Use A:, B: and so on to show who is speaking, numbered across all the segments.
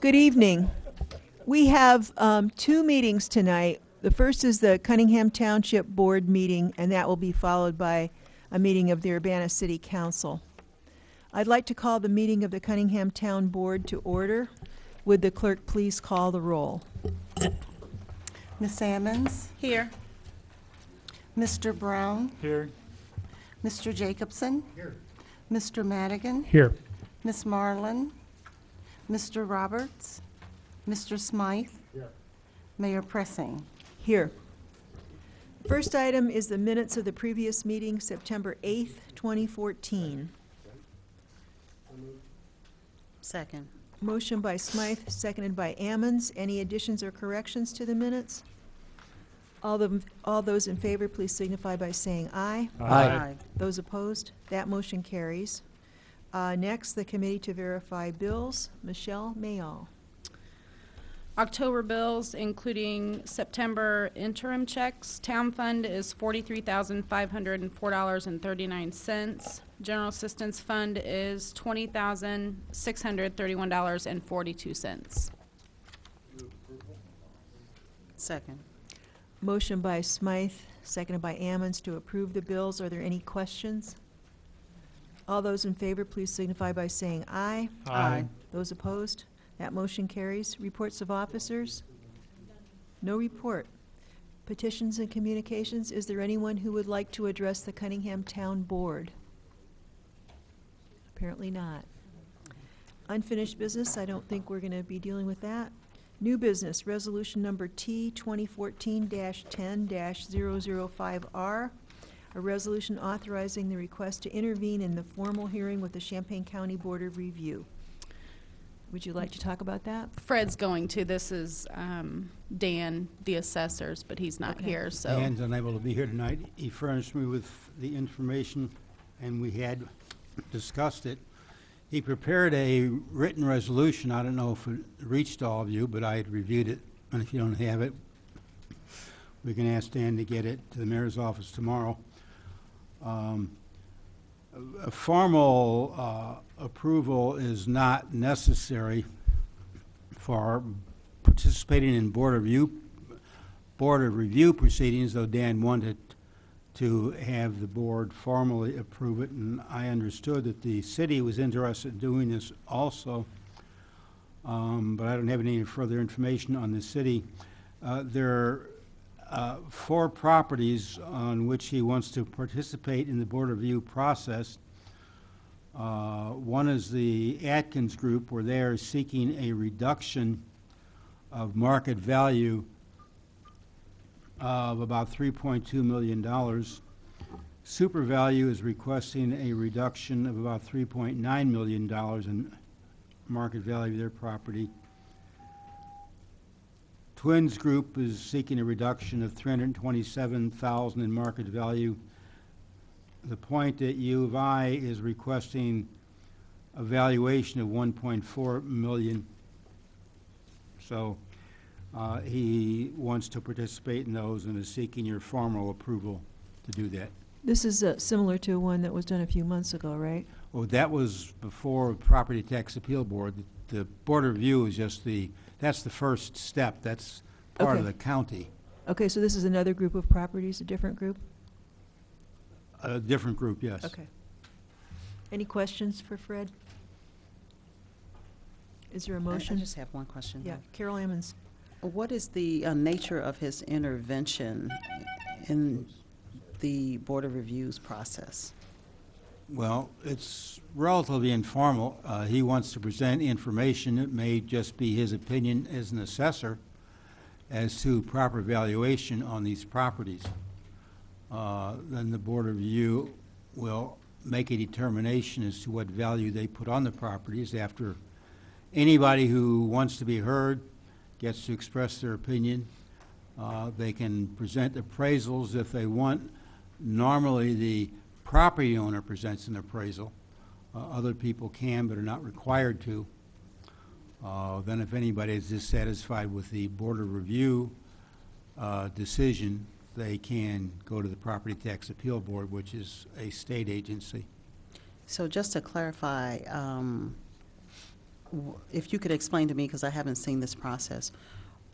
A: Good evening. We have two meetings tonight. The first is the Cunningham Township Board meeting, and that will be followed by a meeting of the Urbana City Council. I'd like to call the meeting of the Cunningham Town Board to order. Would the clerk please call the roll?
B: Ms. Sammons?
C: Here.
B: Mr. Brown?
D: Here.
B: Mr. Jacobson?
D: Here.
B: Mr. Madigan?
D: Here.
B: Ms. Marlin? Mr. Roberts? Mr. Smythe?
D: Here.
B: Mayor Pressing.
A: Here. First item is the minutes of the previous meeting, September 8th, 2014.
C: Second.
A: Motion by Smythe, seconded by Ammons. Any additions or corrections to the minutes? All those in favor, please signify by saying aye.
C: Aye.
A: Those opposed? That motion carries. Next, the committee to verify bills. Michelle Mayall.
E: October bills, including September interim checks. Town fund is $43,504.39. General assistance fund is $20,631.42.
C: Second.
A: Motion by Smythe, seconded by Ammons to approve the bills. Are there any questions? All those in favor, please signify by saying aye.
C: Aye.
A: Those opposed? That motion carries. Reports of officers? No report. Petitions and communications. Is there anyone who would like to address the Cunningham Town Board? Apparently not. Unfinished business, I don't think we're going to be dealing with that. New business, resolution number T 2014-10-005R, a resolution authorizing the request to intervene in the formal hearing with the Champaign County Board of Review. Would you like to talk about that?
E: Fred's going to. This is Dan, the assessors, but he's not here. So
D: Dan's unable to be here tonight. He furnished me with the information, and we had discussed it. He prepared a written resolution. I don't know if it reached all of you, but I had reviewed it. And if you don't have it, we can ask Dan to get it to the mayor's office tomorrow. A formal approval is not necessary for participating in Board of Review proceedings, though Dan wanted to have the board formally approve it, and I understood that the city was interested in doing this also, but I don't have any further information on the city. There are 4 properties on which he wants to participate in the board review process. One is the Atkins Group, where they are seeking a reduction of market value of about $3.2 million. Super Value is requesting a reduction of about $3.9 million in market value of their property. Twins Group is seeking a reduction of $327,000 in market value. The Point at U of I is requesting a valuation of $1.4 million. So he wants to participate in those and is seeking your formal approval to do that.
A: This is similar to one that was done a few months ago, right?
D: Well, that was before Property Tax Appeal Board. The Board of Review is just that's the first step. That's part of
A: Okay.
D: the county.
A: Okay, so this is another group of properties, a different group?
D: A different group, yes.
A: Okay. Any questions for Fred? Is there a
C: I
A: motion?
C: just have one question.
A: Yeah, Carol Ammons.
C: What is the nature of his intervention in the Board of Reviews process?
D: Well, it's relatively informal. He wants to present information. It may just be his opinion as an assessor as to proper valuation on these properties. Then the Board of Review will make a determination as to what value they put on the properties after anybody who wants to be heard gets to express their opinion. They can present appraisals if they want. Normally, the property owner presents an appraisal. Other people can but are not required to. Then if anybody is dissatisfied with the Board of Review decision, they can go to the Property Tax Appeal Board, which is a state agency.
C: So just to clarify, if you could explain to me, because I haven't seen this process,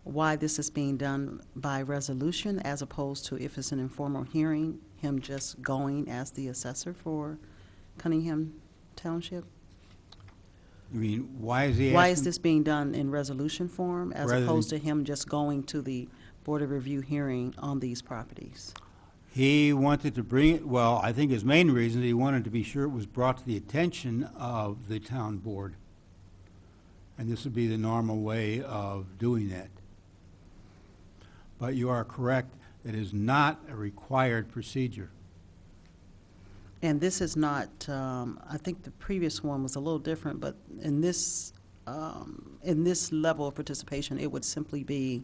C: why this is being done by resolution as opposed to, if it's an informal hearing, him just going as the assessor for Cunningham Township?
D: I mean, why is he asking?
C: Why is this being done in resolution form as
D: Rather
C: opposed to
D: than-
C: him just going to the Board of Review hearing on these properties?
D: He wanted to bring it, well, I think his main reason, he wanted to be sure it was brought to the attention of the town board. And this would be the normal way of doing that. But you are correct, it is not a required procedure.
C: And this is not, I think the previous one was a little different, but in this level of participation, it would simply be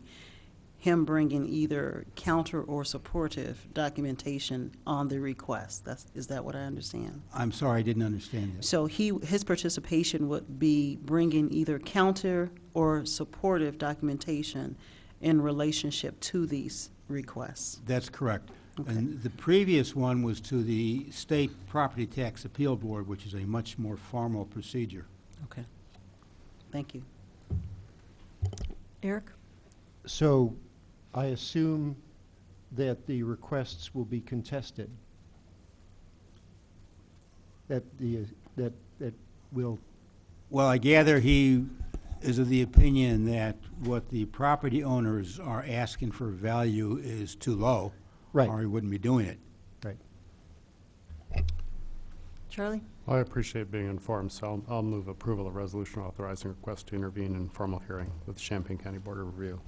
C: him bringing either counter or supportive documentation on the request. Is that what I understand?
D: I'm sorry, I didn't understand that.
C: So his participation would be bringing either counter or supportive documentation in relationship to these requests.
D: That's correct.
C: Okay.
D: And the previous one was to the State Property Tax Appeal Board, which is a much more formal procedure.
C: Okay. Thank you.
A: Eric?
F: So I assume that the requests will be contested? That will,
D: Well, I gather he is of the opinion that what the property owners are asking for value is too low.
F: Right.
D: Or he wouldn't be doing it.
F: right.
A: Charlie?
G: I appreciate being informed, so I'll move approval of resolution authorizing request to intervene in formal hearing with the Champaign County Board of Review.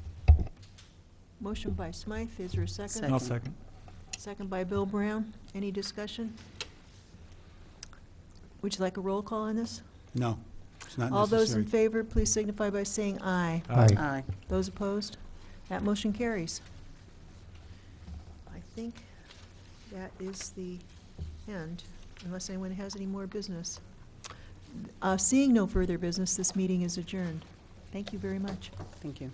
A: Motion by Smythe, is there a second?
C: Second. I'll second.
A: Second by Bill Brown. Any discussion? Would you like a roll call on this?
D: No, it's not necessary.
A: All those in favor, please signify by saying aye.
C: Aye.
A: Those opposed? That motion carries. I think that is the end, unless anyone has any more business. Seeing no further business, this meeting is adjourned. Thank you very much.
C: Thank you.